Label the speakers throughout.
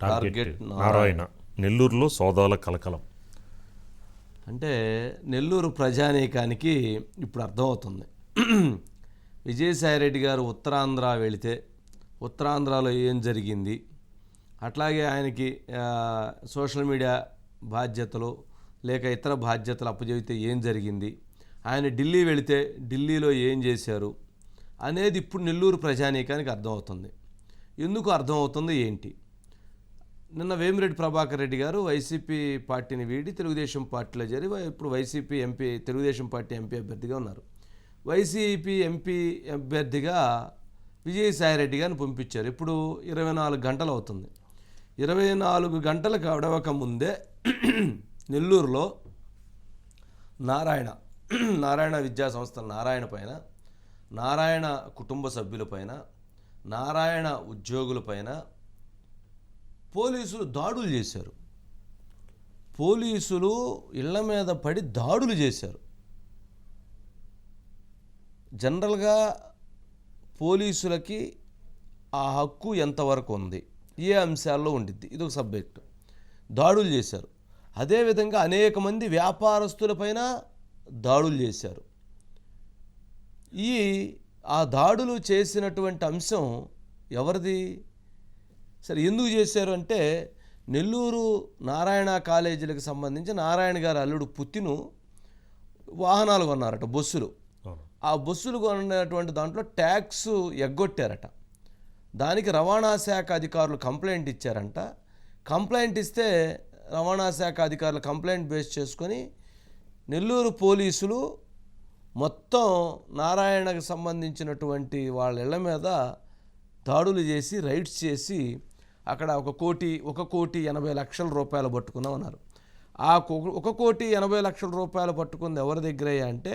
Speaker 1: Target Narayana. నెల్లూరులో సోదాల కలకలం.
Speaker 2: అంటే నెల్లూరు ప్రజానీకానికి ఇప్పుడు అర్థమవుతుంది. విజయసాయిరెడ్డి గారు ఉత్తరాంధ్ర వెళితే ఉత్తరాంధ్రలో ఏం జరిగింది, అట్లాగే ఆయనకి సోషల్ మీడియా బాధ్యతలు లేక ఇతర బాధ్యతలు అప్పచెబితే ఏం జరిగింది, ఆయన ఢిల్లీ వెళితే ఢిల్లీలో ఏం చేశారు అనేది ఇప్పుడు నెల్లూరు ప్రజానీకానికి అర్థమవుతుంది. ఎందుకు అర్థమవుతుంది ఏంటి? నిన్న వేమిరెడ్డి ప్రభాకర్ రెడ్డి గారు వైసీపీ పార్టీని వీడి తెలుగుదేశం పార్టీలో చేరి ఇప్పుడు YCP MP Telugu Desam party MP అభ్యర్థిగా ఉన్నారు. వైసీపీ ఎంపీ అభ్యర్థిగా విజయసాయిరెడ్డి గారిని పంపించారు. ఇప్పుడు 24 గంటలు అవుతుంది. 24 గంటలకు గడవక ముందే నెల్లూరులో నారాయణ విద్యా సంస్థల నారాయణ పైన, నారాయణ కుటుంబ సభ్యులపైన, నారాయణ ఉద్యోగులపైన పోలీసులు దాడులు చేశారు. పోలీసులు ఇళ్ల మీద పడి దాడులు చేశారు. జనరల్గా పోలీసులకి ఆ హక్కు ఎంతవరకు ఉంది, ఏ అంశాల్లో ఉండిద్ది, ఇదొక సబ్జెక్టు. దాడులు చేశారు. అదేవిధంగా అనేక మంది వ్యాపారస్తులపైన దాడులు చేశారు. ఆ దాడులు చేసినటువంటి అంశం ఎవరిది? సరే, ఎందుకు చేశారు అంటే నెల్లూరు నారాయణ కాలేజీలకు సంబంధించి నారాయణ గారి అల్లుడు పుత్తిను వాహనాలు కొన్నారట, బస్సులు. ఆ బస్సులు కొన్నటువంటి దాంట్లో ట్యాక్స్ ఎగ్గొట్టారట. దానికి రవాణా శాఖ అధికారులు కంప్లైంట్ ఇచ్చారంట. కంప్లైంట్ ఇస్తే రవాణా శాఖ అధికారులు కంప్లైంట్ బేస్ చేసుకొని నెల్లూరు పోలీసులు మొత్తం నారాయణకు సంబంధించినటువంటి వాళ్ళ ఇళ్ల మీద దాడులు చేసి రైడ్స్ చేసి అక్కడ 1,80,00,000 రూపాయలు పట్టుకున్నామన్నారు. ఆ 1,80,00,000 రూపాయలు పట్టుకుంది ఎవరి దగ్గర అంటే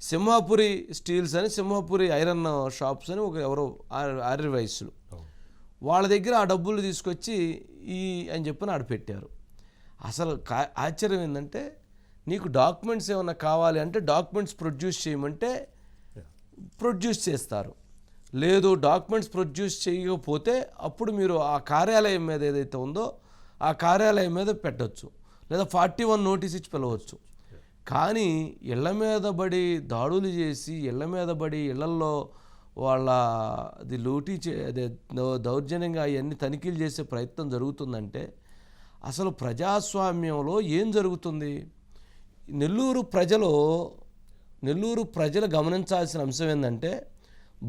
Speaker 2: సింహాపురి స్టీల్స్ అని, సింహాపురి ఐరన్ షాప్స్ అని ఎవరో ఆర్యవైశ్యులు వాళ్ళ దగ్గర ఆ డబ్బులు తీసుకొచ్చి అని చెప్పని ఆడ పెట్టారు. అసలు ఆశ్చర్యం ఏంటంటే, నీకు డాక్యుమెంట్స్ ఏమన్నా కావాలి అంటే డాక్యుమెంట్స్ ప్రొడ్యూస్ చేయమంటే ప్రొడ్యూస్ చేస్తారు. లేదు, డాక్యుమెంట్స్ ప్రొడ్యూస్ చేయకపోతే అప్పుడు మీరు ఆ కార్యాలయం మీద ఏదైతే ఉందో ఆ కార్యాలయం మీద పెట్టవచ్చు, లేదా 41 నోటీస్ ఇచ్చి పిలవచ్చు. కానీ ఇళ్ల మీద పడి దాడులు చేసి ఇళ్లల్లో వాళ్ళది లూటీ అదే దౌర్జన్యంగా అవన్నీ తనిఖీలు చేసే ప్రయత్నం జరుగుతుందంటే అసలు ప్రజాస్వామ్యంలో ఏం జరుగుతుంది? నెల్లూరు ప్రజలు గమనించాల్సిన అంశం ఏంటంటే,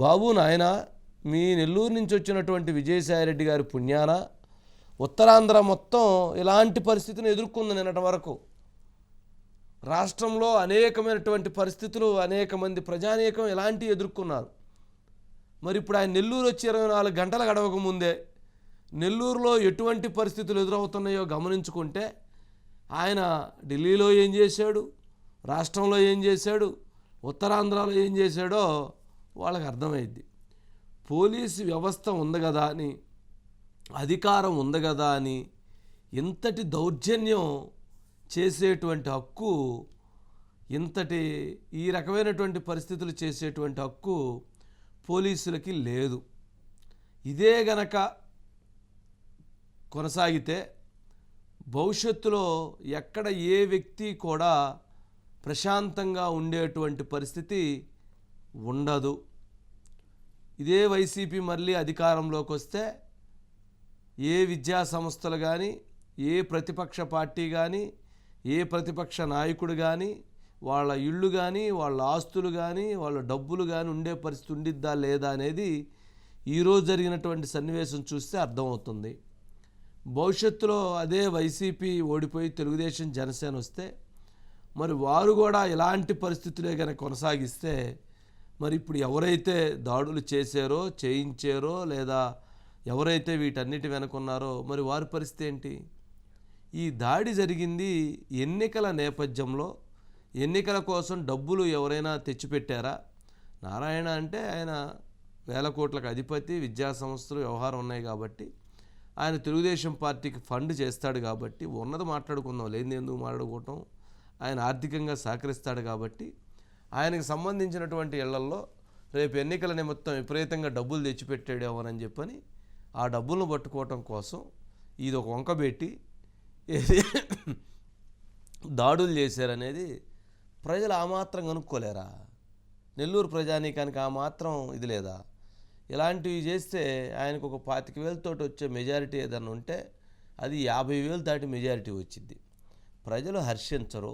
Speaker 2: బాబు నాయన, మీ నెల్లూరు నుంచి వచ్చినటువంటి విజయసాయిరెడ్డి గారి పుణ్యాన ఉత్తరాంధ్ర మొత్తం ఇలాంటి పరిస్థితిని ఎదుర్కొంది. నిన్నటి వరకు రాష్ట్రంలో అనేకమైనటువంటి పరిస్థితులు, అనేక మంది ప్రజానీకం ఇలాంటివి ఎదుర్కొన్నారు. మరి ఇప్పుడు ఆయన నెల్లూరు వచ్చి 24 గంటలు గడవక ముందే నెల్లూరులో ఎటువంటి పరిస్థితులు ఎదురవుతున్నాయో గమనించుకుంటే ఆయన ఢిల్లీలో ఏం చేశాడు, రాష్ట్రంలో ఏం చేశాడు, ఉత్తరాంధ్రలో ఏం చేశాడో వాళ్ళకి అర్థమైద్ది. పోలీసు వ్యవస్థ ఉంది కదా అని, అధికారం ఉంది కదా అని ఇంతటి దౌర్జన్యం చేసేటువంటి హక్కు, ఈ రకమైనటువంటి పరిస్థితులు చేసేటువంటి హక్కు పోలీసులకి లేదు. ఇదే గనక కొనసాగితే భవిష్యత్తులో ఎక్కడ ఏ వ్యక్తి కూడా ప్రశాంతంగా ఉండేటువంటి పరిస్థితి ఉండదు. ఇదే వైసీపీ మళ్ళీ అధికారంలోకి వస్తే ఏ విద్యా సంస్థలు కానీ, ఏ ప్రతిపక్ష పార్టీ కానీ, ఏ ప్రతిపక్ష నాయకుడు కానీ వాళ్ళ ఇళ్ళు కానీ, వాళ్ళ ఆస్తులు కానీ, వాళ్ళ డబ్బులు కానీ ఉండే పరిస్థితి ఉండిద్దా లేదా అనేది ఈరోజు జరిగినటువంటి సన్నివేశం చూస్తే అర్థమవుతుంది. భవిష్యత్తులో అదే వైసీపీ ఓడిపోయి తెలుగుదేశం జనసేన వస్తే మరి వారు కూడా ఇలాంటి పరిస్థితులే కనుక కొనసాగిస్తే మరి ఇప్పుడు ఎవరైతే దాడులు చేయించారో లేదా ఎవరైతే వీటన్నిటి వెనుకున్నారో మరి వారి పరిస్థితి ఏంటి? ఈ దాడి జరిగింది ఎన్నికల నేపథ్యంలో, ఎన్నికల కోసం డబ్బులు ఎవరైనా తెచ్చిపెట్టారా? నారాయణ అంటే ఆయన వేల కోట్లకు అధిపతి, విద్యా సంస్థలు వ్యవహారం ఉన్నాయి కాబట్టి ఆయన తెలుగుదేశం పార్టీకి ఫండ్ చేస్తాడు కాబట్టి, ఉన్నది మాట్లాడుకుందాం, లేని ఎందుకు మాట్లాడుకోవటం, ఆయన ఆర్థికంగా సహకరిస్తాడు కాబట్టి ఆయనకు సంబంధించినటువంటి ఇళ్లల్లో రేపు ఎన్నికల నిమిత్తం విపరీతంగా డబ్బులు తెచ్చిపెట్టాడేమోనని చెప్పని ఆ డబ్బులను పట్టుకోవటం కోసం ఇది ఒక వంకబెట్టి ఏది దాడులు చేశారనేది ప్రజలు ఆ మాత్రం కనుక్కోలేరా? నెల్లూరు ప్రజానీకానికి ఆ మాత్రం ఇది లేదా? ఇలాంటివి చేస్తే ఆయనకు ఒక 25,000 వచ్చే మెజారిటీ ఏదన్నా ఉంటే అది 50,000 దాటి మెజారిటీ వచ్చింది. ప్రజలు హర్షించరు.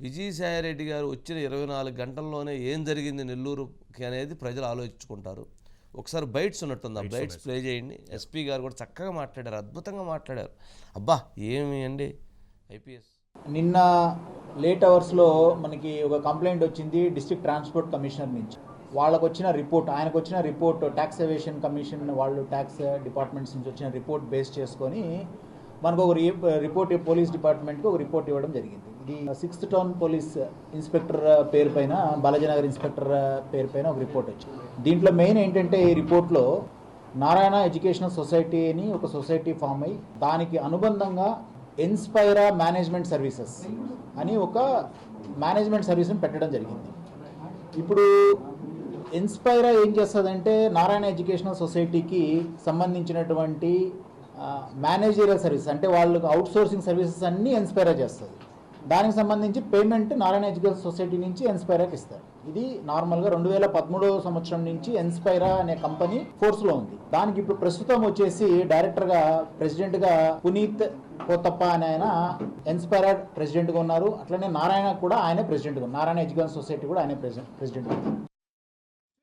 Speaker 2: విజయసాయిరెడ్డి గారు వచ్చిన 24 గంటల్లోనే ఏం జరిగింది నెల్లూరుకి అనేది ప్రజలు ఆలోచించుకుంటారు. ఒకసారి బైట్స్ ఉన్నట్టుంది, ఆ బైట్స్ ప్లే చేయండి. ఎస్పీ గారు కూడా చక్కగా మాట్లాడారు, అద్భుతంగా మాట్లాడారు. అబ్బా ఏమి అండి ఐపీఎస్.
Speaker 3: నిన్న లేట్ అవర్స్లో మనకి ఒక కంప్లైంట్ వచ్చింది డిస్ట్రిక్ట్ ట్రాన్స్పోర్ట్ కమిషనర్ నుంచి. వాళ్ళకు వచ్చిన రిపోర్ట్, ఆయనకు వచ్చిన రిపోర్ట్, ట్యాక్స్ ఎవేషన్ కమిషన్ వాళ్ళు ట్యాక్స్ డిపార్ట్మెంట్స్ నుంచి వచ్చిన రిపోర్ట్ బేస్ చేసుకొని మనకు ఒక రిపోర్ట్ పోలీస్ డిపార్ట్మెంట్కి ఒక రిపోర్ట్ ఇవ్వడం జరిగింది. ఇది 6th టౌన్ పోలీస్ ఇన్స్పెక్టర్ పేరు పైన, బాలాజీనగర్ ఇన్స్పెక్టర్ పేరు పైన ఒక రిపోర్ట్ వచ్చింది. దీంట్లో మెయిన్ ఏంటంటే ఈ రిపోర్ట్లో నారాయణ ఎడ్యుకేషనల్ సొసైటీ అని ఒక సొసైటీ ఫామ్ అయ్యి దానికి అనుబంధంగా ఇన్స్పైరా మేనేజ్మెంట్ సర్వీసెస్ అని ఒక మేనేజ్మెంట్ సర్వీస్ని పెట్టడం జరిగింది. ఇప్పుడు ఇన్స్పైరా ఏం చేస్తుందంటే నారాయణ ఎడ్యుకేషనల్ సొసైటీకి సంబంధించినటువంటి మేనేజరియల్ సర్వీస్, అంటే వాళ్ళకి అవుట్సోర్సింగ్ సర్వీసెస్ అన్నీ ఇన్స్పైరా చేస్తుంది. దానికి సంబంధించి పేమెంట్ నారాయణ ఎడ్యుకేషన్ సొసైటీ నుంచి ఇన్స్పైరాకి ఇస్తారు. ఇది నార్మల్గా 2013 సంవత్సరం నుంచి ఇన్స్పైరా అనే కంపెనీ ఫోర్స్లో ఉంది. దానికి ఇప్పుడు ప్రస్తుతం వచ్చేసి డైరెక్టర్గా, ప్రెసిడెంట్గా పునీత్ పోతప్ప అనే ఆయన ఇన్స్పైరా ప్రెసిడెంట్గా ఉన్నారు. అట్లనే నారాయణ కూడా ఆయనే ప్రెసిడెంట్గా, నారాయణ ఎడ్యుకేషన్ సొసైటీ కూడా ఆయనే ప్రెసిడెంట్గా ఉన్నారు.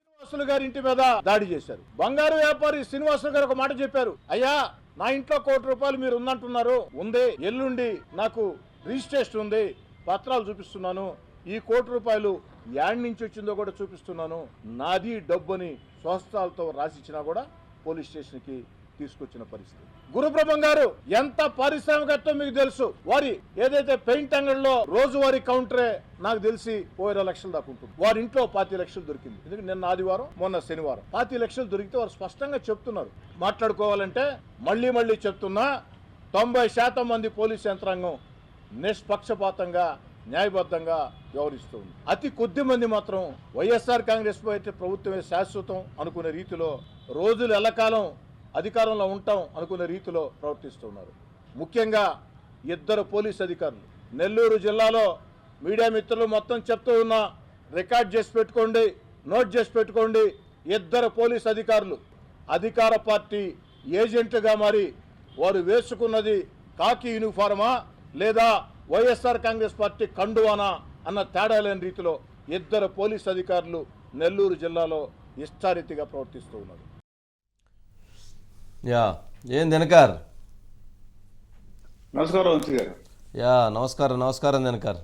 Speaker 4: శ్రీనివాసులు గారి ఇంటి మీద దాడి చేశారు. బంగారు వ్యాపారి శ్రీనివాసులు గారు ఒక మాట చెప్పారు, అయ్యా నా ఇంట్లో ₹1,00,00,000 మీరు ఉందంటున్నారు, ఉంది, ఎల్లుండి నాకు రిజిస్ట్రేషన్ ఉంది, పత్రాలు చూపిస్తున్నాను, ఈ ₹1,00,00,000 యాడ్ నుంచి వచ్చిందో కూడా చూపిస్తున్నాను, నాది డబ్బుని స్వస్థాలతో రాసిచ్చినా కూడా పోలీస్ స్టేషన్కి తీసుకొచ్చిన పరిస్థితి. గురుబ్రహ్మం గారు ఎంత పారిశ్రామికత్వం మీకు తెలుసు. వారి ఏదైతే పెయింట్ అంగడిలో రోజువారీ కౌంటరే నాకు తెలిసి 20 లక్షలు దాకా ఉంటుంది. వారి ఇంట్లో 25 లక్షలు దొరికింది. ఎందుకంటే నిన్న ఆదివారం, మొన్న శనివారం 25 లక్షలు దొరికితే వారు స్పష్టంగా చెప్తున్నారు. మాట్లాడుకోవాలంటే మళ్ళీ చెప్తున్నా, 90% మంది పోలీస్ యంత్రాంగం నిష్పక్షపాతంగా, న్యాయబద్ధంగా వ్యవహరిస్తుంది. అతి కొద్ది మంది మాత్రం వైఎస్ఆర్ కాంగ్రెస్ పార్టీ ప్రభుత్వమే శాశ్వతం అనుకునే రీతిలో, రోజులు ఎల్లకాలం అధికారంలో ఉంటాం అనుకునే రీతిలో ప్రవర్తిస్తున్నారు. ముఖ్యంగా 2 పోలీస్ అధికారులు నెల్లూరు జిల్లాలో మీడియా మిత్రులు మొత్తం చెప్తూ ఉన్నా, రికార్డ్ చేసి పెట్టుకోండి, నోట్ చేసి పెట్టుకోండి. 2 పోలీస్ అధికారులు అధికార పార్టీ ఏజెంట్లుగా మారి వారు వేసుకున్నది కాకి యూనిఫార్మా లేదా వైఎస్ఆర్ కాంగ్రెస్ పార్టీ కండువానా అన్న తేడా లేని రీతిలో 2 పోలీస్ అధికారులు నెల్లూరు జిల్లాలో ఇష్టారీతిగా ప్రవర్తిస్తూ ఉన్నారు.
Speaker 2: యా ఏం దినకర్?
Speaker 5: నమస్కారం వంశీ గారు.
Speaker 2: యా నమస్కారం దినకర్.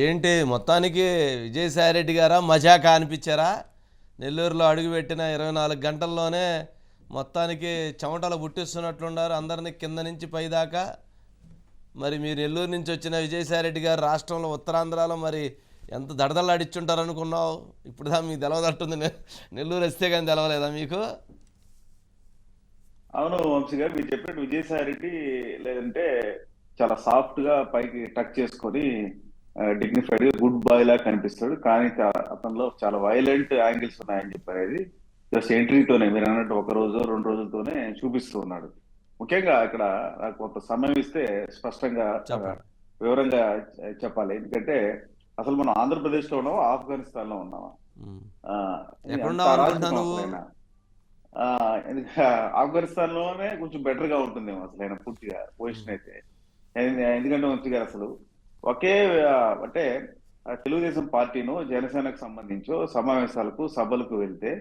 Speaker 2: ఏంటి మొత్తానికి విజయసాయిరెడ్డి గారా మజాకా అనిపించారా? నెల్లూరులో అడుగుపెట్టిన 24 గంటల్లోనే మొత్తానికి చెమటలు పుట్టిస్తున్నట్లున్నారు అందరినీ కింద నుంచి పైదాకా. మరి మీరు నెల్లూరు నుంచి వచ్చిన విజయసాయిరెడ్డి గారు రాష్ట్రంలో ఉత్తరాంధ్రలో మరి ఎంత దడదల్లాడిచ్చుంటారు అనుకున్నావు? ఇప్పుడుదా మీకు తెలవదట్టుంది, నెల్లూరు వస్తే కానీ తెలవలేదా మీకు?
Speaker 5: అవును వంశీ గారు, మీరు చెప్పినట్టు విజయసాయిరెడ్డి లేదంటే చాలా సాఫ్ట్ గా పైకి టచ్ చేసుకొని డిగ్నిఫైడ్ గా గుడ్ బాయ్ లా కనిపిస్తాడు. కానీ అతనిలో చాలా వైలెంట్ యాంగిల్స్ ఉన్నాయని చెప్పారు. జస్ట్ ఎంట్రీతోనే మీరు అన్నట్టు 1 రోజు 2 రోజులతోనే చూపిస్తూ ఉన్నాడు. ముఖ్యంగా ఇక్కడ నాకు కొంత సమయం ఇస్తే స్పష్టంగా వివరంగా చెప్పాలి. ఎందుకంటే అసలు మనం ఆంధ్రప్రదేశ్ లో ఉన్నావా, ఆఫ్ఘనిస్తాన్ లో ఉన్నావా? ఆఫ్ఘనిస్తాన్ లోనే కొంచెం బెటర్ గా ఉంటుందేమో అసలు ఆయన పూర్తిగా పొజిషన్ అయితే. ఎందుకంటే వంశీ గారు అసలు ఒకే అంటే తెలుగుదేశం పార్టీను జనసేనకు సంబంధించో సమావేశాలకు సభలకు వెళ్తే,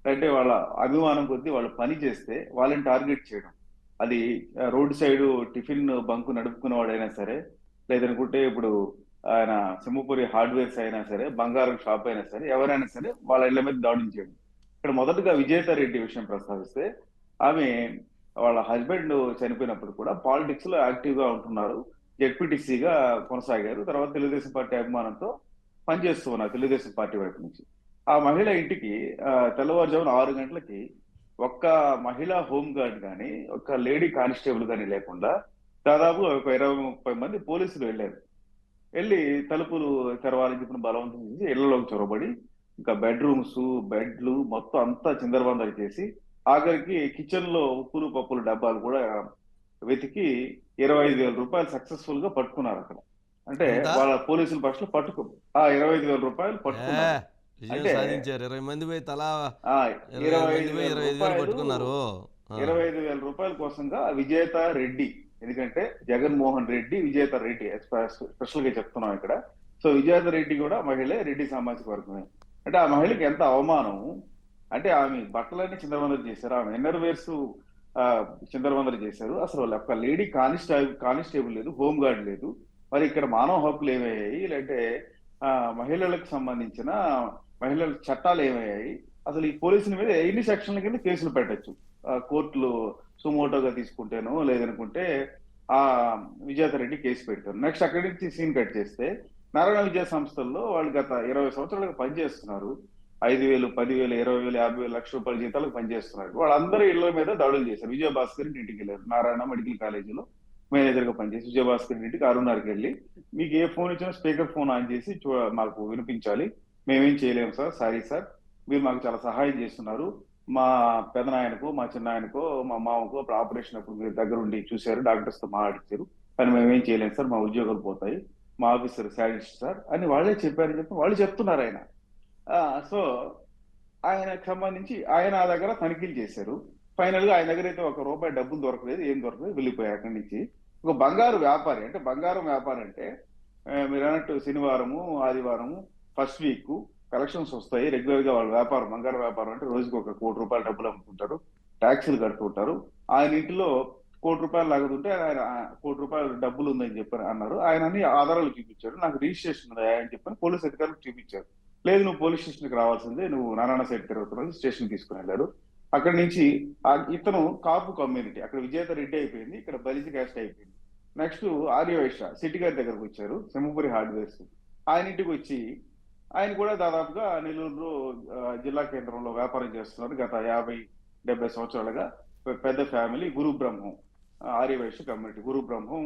Speaker 5: అంటే వాళ్ళ అభిమానం కొద్దీ వాళ్ళు పని చేస్తే వాళ్ళని టార్గెట్ చేయడం, అది రోడ్ సైడ్ టిఫిన్ బంకు నడుపుకునేవాడైనా సరే, లేదనుకుంటే ఇప్పుడు ఆయన సింహపురి హార్డ్వేర్స్ అయినా సరే, బంగారం షాప్ అయినా సరే, ఎవరైనా సరే వాళ్ళ ఇళ్ల మీద దాడులు చేయడం. ఇక్కడ మొదటగా విజేతారెడ్డి విషయం ప్రస్తావిస్తే, ఆమె వాళ్ళ హస్బెండ్ చనిపోయినప్పుడు కూడా పాలిటిక్స్ లో యాక్టివ్ గా ఉంటున్నారు, జెడ్పీటీసీగా కొనసాగారు, తర్వాత తెలుగుదేశం పార్టీ అభిమానంతో పనిచేస్తూ ఉన్నారు తెలుగుదేశం పార్టీ వైపు నుంచి. ఆ మహిళ ఇంటికి తెల్లవారుజామున 6 గంటలకి ఒక్క మహిళా హోమ్ గార్డ్ కానీ, ఒక్క లేడీ కానిస్టేబుల్ కానీ లేకుండా దాదాపు ఒక 20-30 మంది పోలీసులు వెళ్ళి తలుపులు తెరవాలని చెప్పిన బలవంతం చేసి ఇళ్లలోకి చొరబడి ఇంకా బెడ్రూమ్స్, బెడ్లు మొత్తం అంతా చిందరబందరు చేసి, ఆఖరికి కిచెన్ లో ఉప్పులు పప్పులు డబ్బాలు కూడా వెతికి 25,000 రూపాయలు సక్సెస్ఫుల్ గా పట్టుకున్నారు అక్కడ. అంటే
Speaker 2: ఎంత?
Speaker 5: వాళ్ళ పోలీసుల పక్షులు 25,000 రూపాయలు పట్టుకున్నారు.
Speaker 2: విజయం
Speaker 5: అంటే
Speaker 2: సాధించారు. 20 మంది పోయి తలా
Speaker 5: ఆ
Speaker 2: 25 మంది పోయి
Speaker 5: 25,000
Speaker 2: 25,000 పట్టుకున్నారు. ఆ.
Speaker 5: 25,000 రూపాయల కోసంగా విజేత రెడ్డి, ఎందుకంటే జగన్మోహన్ రెడ్డి విజేత రెడ్డి స్పెషల్ గా చెప్తున్నాం ఇక్కడ. సో విజేత రెడ్డి కూడా మహిళే, రెడ్డి సామాజిక వర్గమే. అంటే ఆ మహిళకి ఎంత అవమానం అంటే ఆమె బట్టలన్నీ చిందరవందరు చేశారు, ఆమె ఇన్నర్ వేర్స్ చిందరవందరు చేశారు. అసలు వాళ్ళ ఒక లేడీ కానిస్టేబుల్ లేదు, హోమ్ గార్డ్ లేదు. మరి ఇక్కడ మానవ హక్కులు ఏమయ్యాయి, లేదంటే మహిళలకు సంబంధించిన మహిళల చట్టాలు ఏమయ్యాయి, అసలు ఈ పోలీసుల మీద ఎన్ని సెక్షన్ల కింద కేసులు పెట్టచ్చు, కోర్టులు సుమోటోగా తీసుకుంటేనో లేదనుకుంటే ఆ విజేత రెడ్డి కేసు పెట్టారు. నెక్స్ట్ అక్కడి నుంచి సీన్ కట్ చేస్తే నారాయణ విద్యా సంస్థల్లో వాళ్ళు గత 20 సంవత్సరాలుగా పనిచేస్తున్నారు. 5,000, 10,000, 20,000, 50,000, లక్ష రూపాయల జీతాలకు పనిచేస్తున్నారు. వాళ్ళందరూ ఇళ్ల మీద దాడులు చేశారు. విజయభాస్కర్ ఇంటికి వెళ్ళారు, నారాయణ మెడికల్ కాలేజీలో మేనేజర్ గా పనిచేసి విజయభాస్కర్ ఇంటికి 6:30కి వెళ్ళి, మీకు ఏ ఫోన్ ఇచ్చినా స్పీకర్ ఫోన్ ఆన్ చేసి మాకు వినిపించాలి, మేమేం చేయలేము సార్, సారీ సార్, మీరు మాకు చాలా సహాయం చేస్తున్నారు, మా పెదనాయనకు, మా చిన్నాయనకో, మా మామకు అప్పుడు ఆపరేషన్ అప్పుడు మీరు దగ్గర ఉండి చూశారు, డాక్టర్స్ తో మాట్లాడిచ్చారు, కానీ మేమేం చేయలేము సార్, మా ఉద్యోగాలు పోతాయి, మా ఆఫీసర్ శాడిస్ట్ సార్ అని వాళ్ళే చెప్పారని చెప్పి వాళ్ళు చెప్తున్నారు ఆయన. సో ఆయనకు సంబంధించి ఆయన ఆ దగ్గర తనిఖీలు చేశారు. ఫైనల్ గా ఆయన దగ్గర అయితే ₹1 డబ్బులు దొరకలేదు, ఏం దొరకలేదు, వెళ్ళిపోయారు అక్కడి నుంచి. ఒక బంగారు వ్యాపారి, అంటే బంగారం వ్యాపారం అంటే మీరు అన్నట్టు శనివారము, ఆదివారము, ఫస్ట్ వీక్ కలెక్షన్స్ వస్తాయి రెగ్యులర్ గా. వాళ్ళ వ్యాపారం బంగారు వ్యాపారం అంటే రోజుకి ₹1 కోటి డబ్బులు అమ్ముకుంటారు, ట్యాక్సీలు కడుతుంటారు. ఆయన ఇంటిలో ₹1 కోటి లాగుతుంటే ఆయన ₹1 కోటి డబ్బులు ఉందని చెప్పని అన్నారు. ఆయన అన్ని ఆధారాలు చూపించాడు, నాకు రిజిస్ట్రేషన్ ఉందా అని చెప్పని పోలీస్ అధికారులకు చూపించారు. లేదు, నువ్వు పోలీస్ స్టేషన్ కి రావాల్సిందే, నువ్వు నారాయణ సైడ్ తిరుగుతున్నావు, స్టేషన్ తీసుకుని వెళ్ళారు. అక్కడి నుంచి ఇతను కాపు కమ్యూనిటీ, అక్కడ విజేత రెడ్డి అయిపోయింది, ఇక్కడ బలిజి క్యాస్ట్ అయిపోయింది. నెక్స్ట్ ఆర్యవైశ్య సిటీ గారి దగ్గరకు వచ్చారు, సింహపురి హార్డ్వేర్స్. ఆయన ఇంటికి వచ్చి ఆయన కూడా దాదాపుగా నెల్లూరు జిల్లా కేంద్రంలో వ్యాపారం చేస్తున్నారు గత 50-70 సంవత్సరాలుగా. పెద్ద ఫ్యామిలీ, గురు బ్రహ్మం, ఆర్యవైశ్య కమ్యూనిటీ గురు బ్రహ్మం.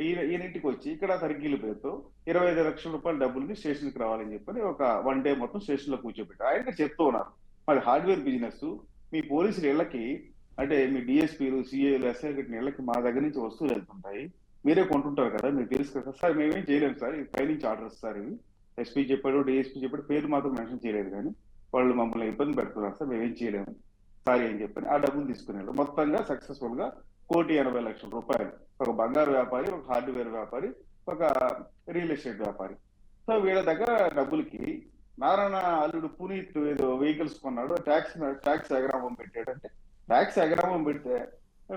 Speaker 5: ఈయనింటికి వచ్చి ఇక్కడ తనిఖీల పేరుతో 25 లక్షల రూపాయల డబ్బుల్ని స్టేషన్ కి రావాలని చెప్పని ఒక 1 డే మొత్తం స్టేషన్ లో కూర్చోబెట్టారు. ఆయన చెప్తూ ఉన్నారు, మరి హార్డ్వేర్ బిజినెస్, మీ పోలీసులు ఇళ్లకి, అంటే మీ డిఎస్పీలు, సిఏలు, ఎస్ఐ ఇళ్లకి మా దగ్గర నుంచి వస్తువులు వెళ్తుంటాయి, మీరే కొంటుంటారు కదా, మీకు తెలుసు కదా సార్, మేమేం చేయలేము సార్, ఇది పైనుంచి ఆర్డర్స్ సార్, ఇవి ఎస్పీ చెప్పాడు, డిఎస్పీ చెప్పాడు, పేరు మాత్రం మెన్షన్ చేయలేదు, కానీ వాళ్ళు మమ్మల్ని ఇబ్బంది పెడుతున్నారు సార్, మేమేం చేయలేము సారీ అని చెప్పని ఆ డబ్బులు తీసుకునేవాళ్ళు. మొత్తంగా సక్సెస్ఫుల్ గా ₹1,80,00,000. ఒక బంగారు వ్యాపారి, ఒక హార్డ్వేర్ వ్యాపారి, ఒక రియల్ ఎస్టేట్ వ్యాపారి. సో వీళ్ళ దగ్గర డబ్బులకి నారాయణ అల్లుడు పునీత్ ఏదో వెహికల్స్ కొన్నాడు, ట్యాక్స్ అగ్రామం పెట్టాడు. అంటే ట్యాక్స్ అగ్రామం పెడితే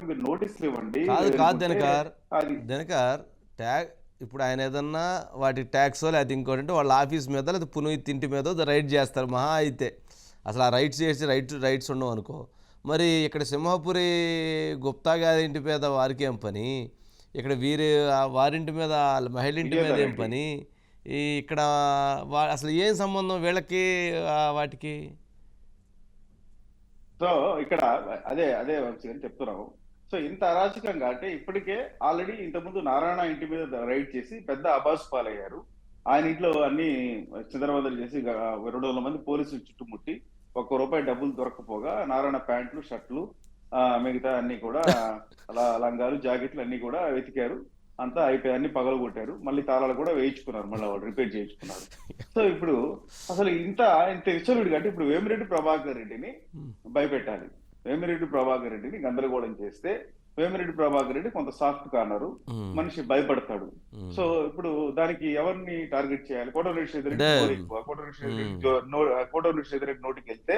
Speaker 5: మీరు నోటీసులు ఇవ్వండి.
Speaker 2: కాదు దినకర్,
Speaker 5: అది
Speaker 2: ఇప్పుడు ఆయన ఏదన్నా వాటి ట్యాక్స్ లేకపోతే ఇంకోటి అంటే వాళ్ళ ఆఫీస్ మీద లేదా పునీత్ ఇంటి మీద రైడ్ చేస్తారు మహా అయితే. అసలు ఆ రైట్స్ చేసి రైట్స్ ఉండవు అనుకో. మరి ఇక్కడ సింహపురి గుప్తా గారి ఇంటి మీద వారికి ఏం పని, ఇక్కడ వారింటి మీద మహిళ ఇంటి మీద ఏం పని, ఇక్కడ అసలు ఏం సంబంధం వీళ్ళకి వాటికి?
Speaker 5: సో ఇక్కడ అదే వంశీ అని చెప్తున్నాము. సో ఇంత అరాచకంగా అంటే ఇప్పటికే ఆల్రెడీ ఇంతకుముందు నారాయణ ఇంటి మీద రైడ్ చేసి పెద్ద అబాస్ పాలయ్యారు. ఆయన ఇంట్లో అన్ని చిందరవందలు చేసి 200 మంది పోలీసులు చుట్టుముట్టి ₹1 డబ్బులు దొరకపోగా నారాయణ ప్యాంట్లు, షర్ట్లు, మిగతా అన్ని కూడా లంగాలు, జాకెట్లు అన్ని కూడా వెతికారు. అంతా అయిపోయి అన్ని పగలగొట్టారు. మళ్ళీ తాళాలు కూడా వేయించుకున్నారు, మళ్ళీ వాళ్ళు రిపేర్ చేయించుకున్నారు. సో ఇప్పుడు అసలు ఇంత విచ్చలుడిగా అంటే ఇప్పుడు వేమిరెడ్డి ప్రభాకర్ రెడ్డిని భయపెట్టాలి, వేమిరెడ్డి ప్రభాకర్ రెడ్డిని గందరగోళం చేస్తే వేమిరెడ్డి ప్రభాకర్ రెడ్డి కొంత సాఫ్ట్ కార్నరు, మనిషి భయపడతాడు. సో ఇప్పుడు దానికి ఎవరిని టార్గెట్ చేయాలి? కోటమిరెడ్డి శ్రీధర్ నోటికి వెళ్తే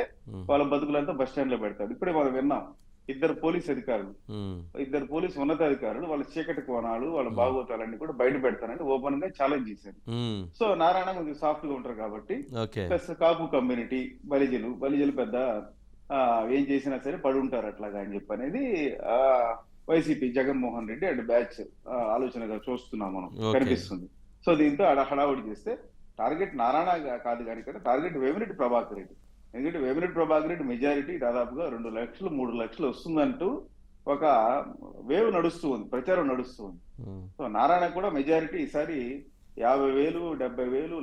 Speaker 5: వాళ్ళ బతుకులంతా బస్ స్టాండ్ లో పెడతాడు. ఇప్పుడే మనం విన్నాం, 2 పోలీస్ అధికారులు, 2 పోలీసు ఉన్నతాధికారులు వాళ్ళ చీకటి కోణాలు, వాళ్ళ భాగవతాలన్నీ కూడా బయట పెడతానని ఓపెన్ గా ఛాలెంజ్ చేశారు. సో నారాయణ కొంచెం సాఫ్ట్ గా ఉంటారు కాబట్టి, ప్లస్ కాపు కమ్యూనిటీ, బలిజలు పెద్ద ఏం చేసినా సరే పడి ఉంటారు అట్లాగా అని చెప్పి అనేది YCP Jaganmohan Reddy and batch ఆలోచనగా చూస్తున్నాం మనం, కనిపిస్తుంది. సో దీంతో హడావుడి చేస్తే టార్గెట్ నారాయణ కాదు కానీ ఇక్కడ టార్గెట్ వేమిరెడ్డి ప్రభాకర్ రెడ్డి. ఎందుకంటే వేమిరెడ్డి ప్రభాకర్ రెడ్డి మెజారిటీ దాదాపుగా 2 లక్షలు 3 లక్షలు వస్తుందంటూ ఒక వేవ్ నడుస్తూ ఉంది, ప్రచారం నడుస్తూ ఉంది. సో నారాయణ కూడా మెజారిటీ ఈసారి 50,000, 70,000,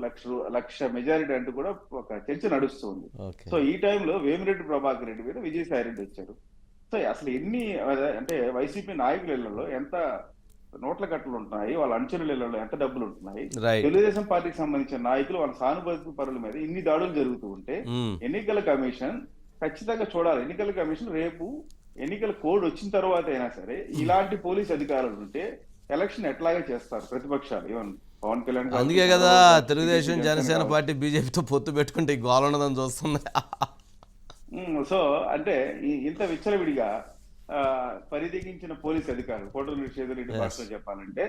Speaker 5: లక్ష మెజారిటీ అంటూ కూడా ఒక చర్చ నడుస్తుంది. సో ఈ టైంలో వేమిరెడ్డి ప్రభాకర్ రెడ్డి మీద విజయసాయి రెడ్డి వచ్చారు. సో అసలు ఎన్ని అంటే వైసీపీ నాయకుల ఇళ్లలో ఎంత నోట్ల కట్టలు ఉంటున్నాయి, వాళ్ళ అంచనాల ఇళ్లలో ఎంత డబ్బులు ఉంటున్నాయి,
Speaker 2: రైట్.
Speaker 5: తెలుగుదేశం పార్టీకి సంబంధించిన నాయకులు వాళ్ళ సానుభూతి పరుల మీద ఇన్ని దాడులు జరుగుతూ ఉంటే ఎన్నికల కమిషన్ ఖచ్చితంగా చూడాలి. ఎన్నికల కమిషన్ రేపు ఎన్నికల కోడ్ వచ్చిన తర్వాత అయినా సరే ఇలాంటి పోలీస్ అధికారులు ఉంటే ఎలక్షన్ ఎట్లాగే చేస్తారు ప్రతిపక్షాలు. ఈవెన్ పవన్ కళ్యాణ్ కావచ్చు,
Speaker 2: అందుకే కదా
Speaker 5: చంద్రబాబు
Speaker 2: తెలుగుదేశం
Speaker 5: కావచ్చు,
Speaker 2: జనసేన పార్టీ బీజేపీతో పొత్తు పెట్టుకుంటే ఈ గోల ఉన్నదని చూస్తుంది.
Speaker 5: సో అంటే ఇంత విచ్చలవిడిగా పరిధిగించిన పోలీస్ అధికారులు కోటూరు శ్రీధర్ భాషలో చెప్పాలంటే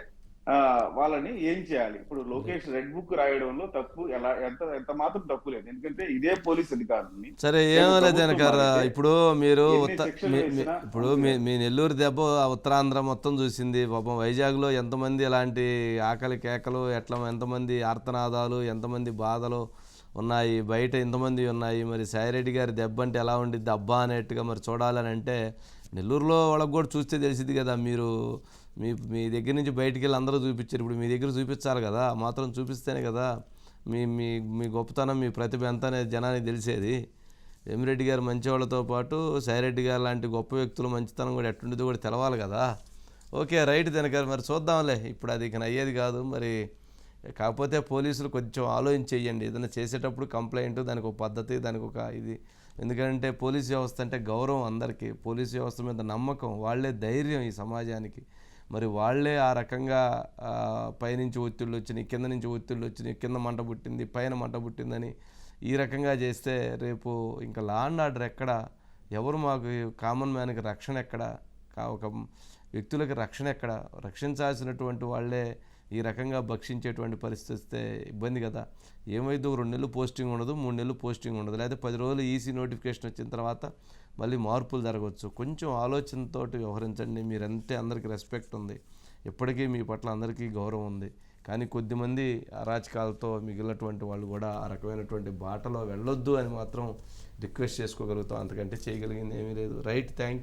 Speaker 5: వాళ్ళని ఏం చేయాలి? ఇప్పుడు లోకేష్ రెడ్ బుక్ రాయడంలో తప్పు ఎంత మాత్రం తప్పు లేదు, ఎందుకంటే ఇదే పోలీస్ అధికారులని.
Speaker 2: సరే ఏమో లేదు వెనకాల. ఇప్పుడు మీరు ఇప్పుడు మీ నెల్లూరు దెబ్బ ఉత్తరాంధ్ర మొత్తం చూసింది. పాపం వైజాగ్లో ఎంతమంది ఇలాంటి ఆకలి కేకలు, ఎంతమంది ఆర్తనాదాలు, ఎంతమంది బాధలు ఉన్నాయి, బయట ఎంతమంది ఉన్నాయి. మరి సాయిరెడ్డి గారి దెబ్బ అంటే ఎలా ఉండిద్ది అబ్బా అనేట్టుగా మరి చూడాలని అంటే నెల్లూరులో వాళ్ళకి కూడా చూస్తే తెలిసింది కదా. మీరు మీ దగ్గర నుంచి బయటికి వెళ్ళి అందరూ చూపించారు, ఇప్పుడు మీ దగ్గర చూపించాలి కదా, మాత్రం చూపిస్తేనే కదా మీ గొప్పతనం, మీ ప్రతిభ ఎంత అనేది జనానికి తెలిసేది. వేమిరెడ్డి గారు మంచివాళ్ళతో పాటు సాయిరెడ్డి గారు లాంటి గొప్ప వ్యక్తులు మంచితనం కూడా ఎట్టుండిదో కూడా తెలవాలి కదా. ఓకే రైట్ దానికారు మరి చూద్దాంలే, ఇప్పుడు అది ఇక అయ్యేది కాదు మరి. కాకపోతే పోలీసులు కొంచెం ఆలోచించేయండి, ఏదైనా చేసేటప్పుడు కంప్లైంట్, దానికి ఒక పద్ధతి, దానికి ఒక ఇది. ఎందుకంటే పోలీస్ వ్యవస్థ అంటే గౌరవం అందరికీ, పోలీస్ వ్యవస్థ మీద నమ్మకం, వాళ్ళే ధైర్యం ఈ సమాజానికి. మరి వాళ్ళే ఆ రకంగా పైనుంచి ఒత్తిళ్ళు వచ్చినాయి, కింద నుంచి ఒత్తిళ్ళు వచ్చినాయి, కింద మంట పుట్టింది, పైన మంట పుట్టిందని ఈ రకంగా చేస్తే రేపు ఇంకా లా అండ్ ఆర్డర్ ఎక్కడ? ఎవరు మాకు కామన్ మ్యాన్కి రక్షణ ఎక్కడ? ఒక వ్యక్తులకి రక్షణ ఎక్కడ? రక్షించాల్సినటువంటి వాళ్ళే ఈ రకంగా భక్షించేటువంటి పరిస్థితి వస్తే ఇబ్బంది కదా. ఏమైందో 2 నెలలు పోస్టింగ్ ఉండదు, 3 నెలలు పోస్టింగ్ ఉండదు, లేదా 10 రోజులు ఈసీ నోటిఫికేషన్ వచ్చిన తర్వాత మళ్ళీ మార్పులు జరగవచ్చు. కొంచెం ఆలోచనతో వ్యవహరించండి. మీరంటే అందరికీ రెస్పెక్ట్ ఉంది, ఎప్పటికీ మీ పట్ల అందరికీ గౌరవం ఉంది. కానీ కొద్దిమంది అరాచకాలతో మిగిలినటువంటి వాళ్ళు కూడా ఆ రకమైనటువంటి బాటలో వెళ్ళొద్దు అని మాత్రం రిక్వెస్ట్ చేసుకోగలుగుతాం. అంతకంటే చేయగలిగింది ఏమీ లేదు. Right, thank you.